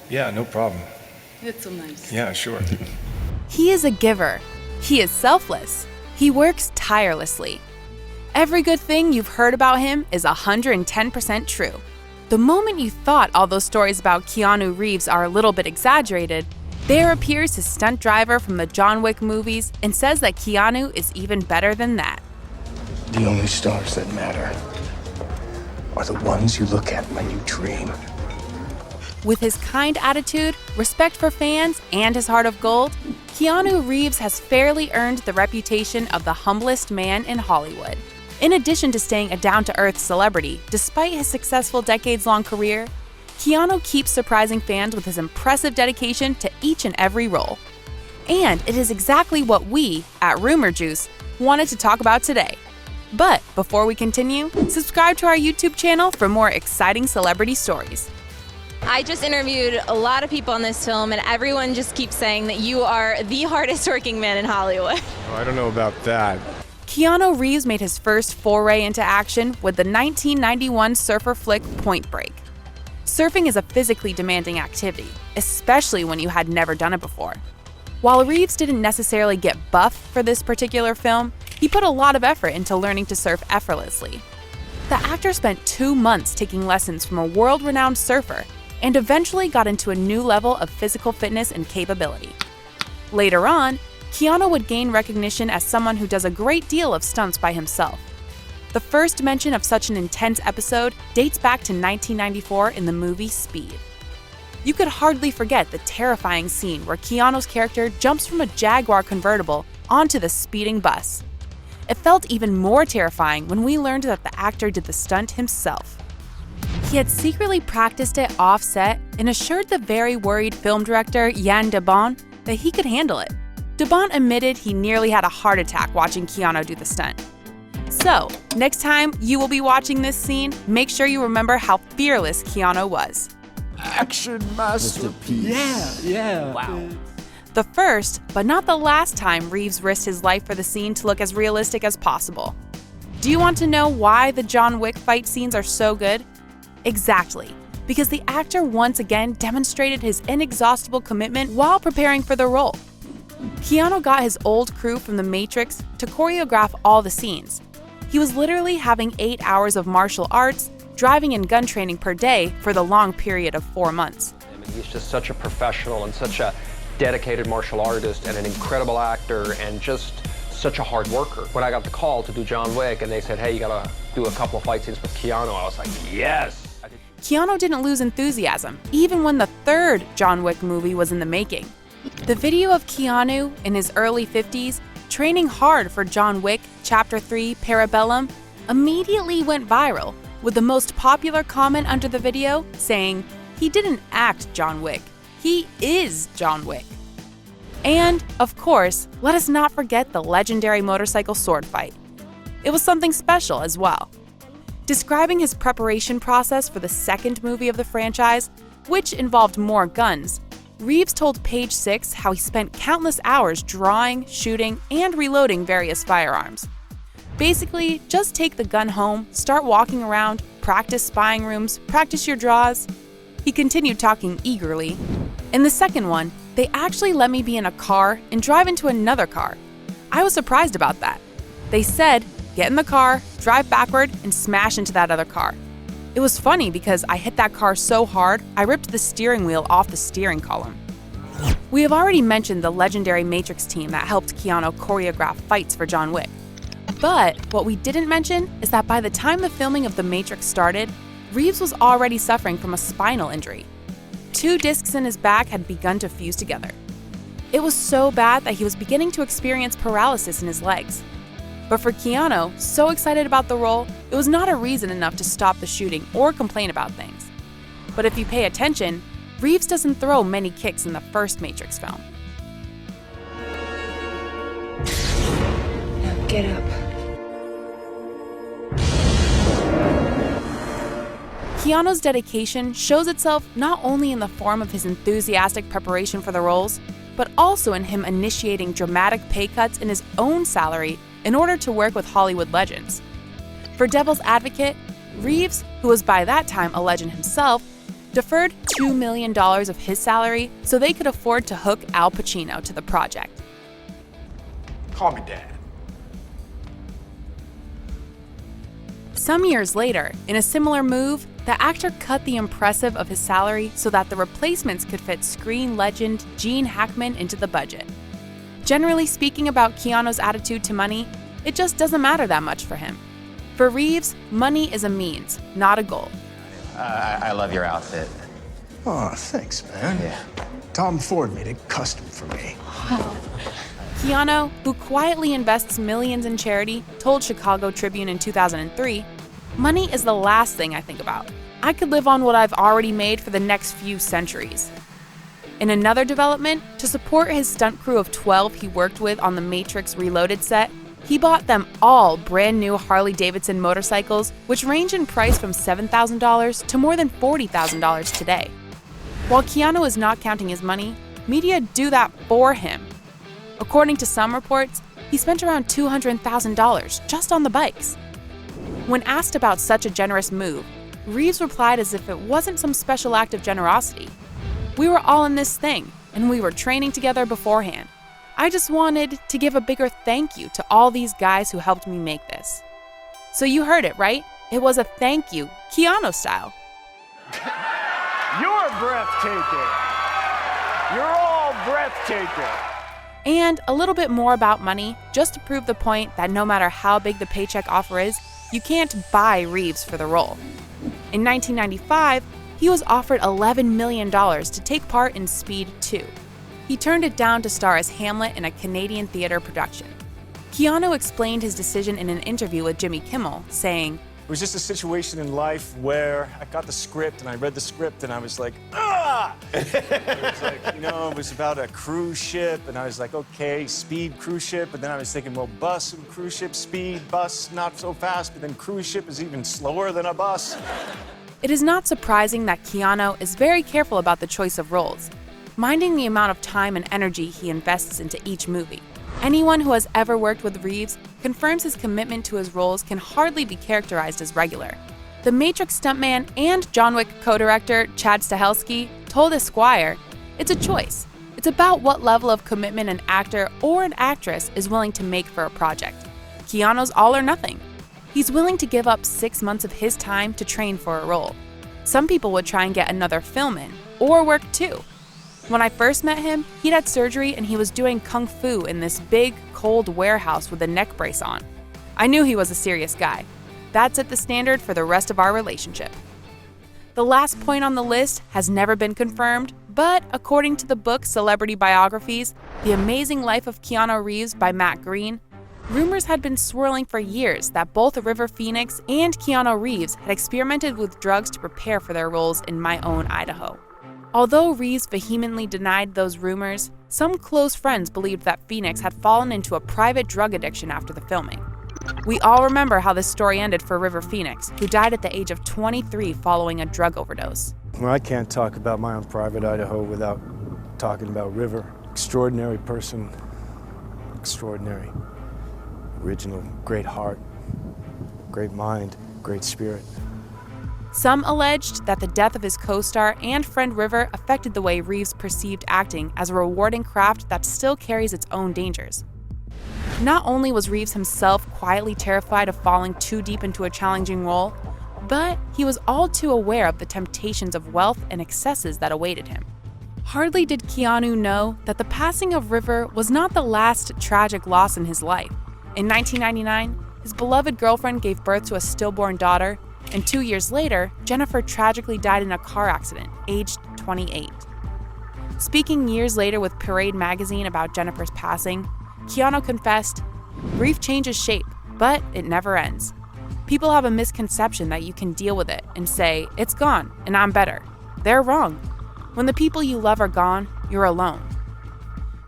Yeah, no problem. It's so nice. Yeah, sure. He is a giver. He is selfless. He works tirelessly. Every good thing you've heard about him is 110% true. The moment you thought all those stories about Keanu Reeves are a little bit exaggerated, there appears his stunt driver from the John Wick movies and says that Keanu is even better than that. The only stars that matter are the ones you look at when you dream. With his kind attitude, respect for fans, and his heart of gold, Keanu Reeves has fairly earned the reputation of the humblest man in Hollywood. In addition to staying a down-to-earth celebrity, despite his successful decades-long career, Keanu keeps surprising fans with his impressive dedication to each and every role. And it is exactly what we, at Rumour Juice, wanted to talk about today. But before we continue, subscribe to our YouTube channel for more exciting celebrity stories. I just interviewed a lot of people on this film, and everyone just keeps saying that you are the hardest working man in Hollywood. Oh, I don't know about that. Keanu Reeves made his first foray into action with the 1991 surfer flick Point Break. Surfing is a physically demanding activity, especially when you had never done it before. While Reeves didn't necessarily get buff for this particular film, he put a lot of effort into learning to surf effortlessly. The actor spent 2 months taking lessons from a world-renowned surfer and eventually got into a new level of physical fitness and capability. Later on, Keanu would gain recognition as someone who does a great deal of stunts by himself. The first mention of such an intense episode dates back to 1994 in the movie Speed. You could hardly forget the terrifying scene where Keanu's character jumps from a Jaguar convertible onto the speeding bus. It felt even more terrifying when we learned that the actor did the stunt himself. He had secretly practiced it off-set and assured the very worried film director Jan de Bont that he could handle it. De Bont admitted he nearly had a heart attack watching Keanu do the stunt. So, next time you will be watching this scene, make sure you remember how fearless Keanu was. Action masterpiece. Yeah. Wow. The first, but not the last time Reeves risked his life for the scene to look as realistic as possible. Do you want to know why the John Wick fight scenes are so good? Exactly, because the actor once again demonstrated his inexhaustible commitment while preparing for the role. Keanu got his old crew from The Matrix to choreograph all the scenes. He was literally having 8 hours of martial arts, driving and gun training per day for the long period of 4 months. I mean, he's just such a professional and such a dedicated martial artist and an incredible actor and just such a hard worker. When I got the call to do John Wick and they said, hey, you gotta do a couple of fight scenes with Keanu, I was like, yes! Keanu didn't lose enthusiasm, even when the third John Wick movie was in the making. The video of Keanu in his early 50s training hard for John Wick Chapter 3 Parabellum immediately went viral, with the most popular comment under the video saying, "He didn't act John Wick, he is John Wick." And, of course, let us not forget the legendary motorcycle sword fight. It was something special as well. Describing his preparation process for the second movie of the franchise, which involved more guns, Reeves told Page Six how he spent countless hours drawing, shooting, and reloading various firearms. Basically, just take the gun home, start walking around, practice spying rooms, practice your draws. He continued talking eagerly. In the second one, they actually let me be in a car and drive into another car. I was surprised about that. They said, get in the car, drive backward, and smash into that other car. It was funny because I hit that car so hard, I ripped the steering wheel off the steering column. We have already mentioned the legendary Matrix team that helped Keanu choreograph fights for John Wick. But what we didn't mention is that by the time the filming of The Matrix started, Reeves was already suffering from a spinal injury. 2 discs in his back had begun to fuse together. It was so bad that he was beginning to experience paralysis in his legs. But for Keanu, so excited about the role, it was not a reason enough to stop the shooting or complain about things. But if you pay attention, Reeves doesn't throw many kicks in the first Matrix film. Now get up. Keanu's dedication shows itself not only in the form of his enthusiastic preparation for the roles, but also in him initiating dramatic pay cuts in his own salary in order to work with Hollywood legends. For Devil's Advocate, Reeves, who was by that time a legend himself, deferred $2 million of his salary so they could afford to hook Al Pacino to the project. Call me Dad. Some years later, in a similar move, the actor cut the impressive of his salary so that the replacements could fit screen legend Gene Hackman into the budget. Generally speaking about Keanu's attitude to money, it just doesn't matter that much for him. For Reeves, money is a means, not a goal. I love your outfit. Oh, thanks, man. Yeah. Tom Ford made it custom for me. Keanu, who quietly invests millions in charity, told Chicago Tribune in 2003, "Money is the last thing I think about. I could live on what I've already made for the next few centuries." In another development, to support his stunt crew of 12 he worked with on the Matrix Reloaded set, he bought them all brand new Harley-Davidson motorcycles, which range in price from $7,000 to more than $40,000 today. While Keanu is not counting his money, media do that for him. According to some reports, he spent around $200,000 just on the bikes. When asked about such a generous move, Reeves replied as if it wasn't some special act of generosity. "We were all in this thing, and we were training together beforehand. I just wanted to give a bigger thank you to all these guys who helped me make this." So you heard it, right? It was a thank you, Keanu style. You're breathtaking. You're all breathtaking. And a little bit more about money, just to prove the point that no matter how big the paycheck offer is, you can't buy Reeves for the role. In 1995, he was offered $11 million to take part in Speed 2. He turned it down to star as Hamlet in a Canadian theater production. Keanu explained his decision in an interview with Jimmy Kimmel, saying, It was just a situation in life where I got the script and I read the script and I was like, ah! It was like, it was about a cruise ship and I was like, okay, speed cruise ship. And then I was thinking, well, bus and cruise ship, speed, bus, not so fast, but then cruise ship is even slower than a bus. It is not surprising that Keanu is very careful about the choice of roles, minding the amount of time and energy he invests into each movie. Anyone who has ever worked with Reeves confirms his commitment to his roles can hardly be characterized as regular. The Matrix stuntman and John Wick co-director Chad Stahelski told Esquire, "It's a choice. It's about what level of commitment an actor or an actress is willing to make for a project. Keanu's all or nothing. He's willing to give up 6 months of his time to train for a role. Some people would try and get another film in, or work too. When I first met him, he'd had surgery and he was doing kung fu in this big, cold warehouse with a neck brace on. I knew he was a serious guy. That set the standard for the rest of our relationship." The last point on the list has never been confirmed, but according to the book Celebrity Biographies, The Amazing Life of Keanu Reeves by Matt Green, rumors had been swirling for years that both River Phoenix and Keanu Reeves had experimented with drugs to prepare for their roles in My Own Idaho. Although Reeves vehemently denied those rumors, some close friends believed that Phoenix had fallen into a private drug addiction after the filming. We all remember how this story ended for River Phoenix, who died at the age of 23 following a drug overdose. Well, I can't talk about My Own Private Idaho without talking about River. Extraordinary person, extraordinary, original, great heart, great mind, great spirit. Some alleged that the death of his co-star and friend River affected the way Reeves perceived acting as a rewarding craft that still carries its own dangers. Not only was Reeves himself quietly terrified of falling too deep into a challenging role, but he was all too aware of the temptations of wealth and excesses that awaited him. Hardly did Keanu know that the passing of River was not the last tragic loss in his life. In 1999, his beloved girlfriend gave birth to a stillborn daughter, and 2 years later, Jennifer tragically died in a car accident, aged 28. Speaking years later with Parade magazine about Jennifer's passing, Keanu confessed, "Grief changes shape, but it never ends. People have a misconception that you can deal with it and say, 'It's gone, and I'm better.' They're wrong. When the people you love are gone, you're alone."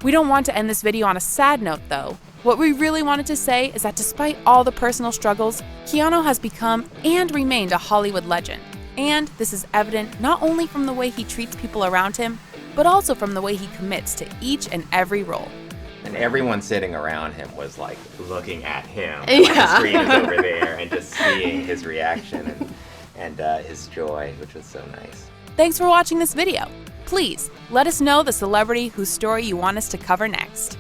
We don't want to end this video on a sad note, though. What we really wanted to say is that despite all the personal struggles, Keanu has become and remained a Hollywood legend. And this is evident not only from the way he treats people around him, but also from the way he commits to each and every role. And everyone sitting around him was like looking at him. Like the screen is over there and just seeing his reaction and his joy, which was so nice. Thanks for watching this video. Please let us know the celebrity whose story you want us to cover next.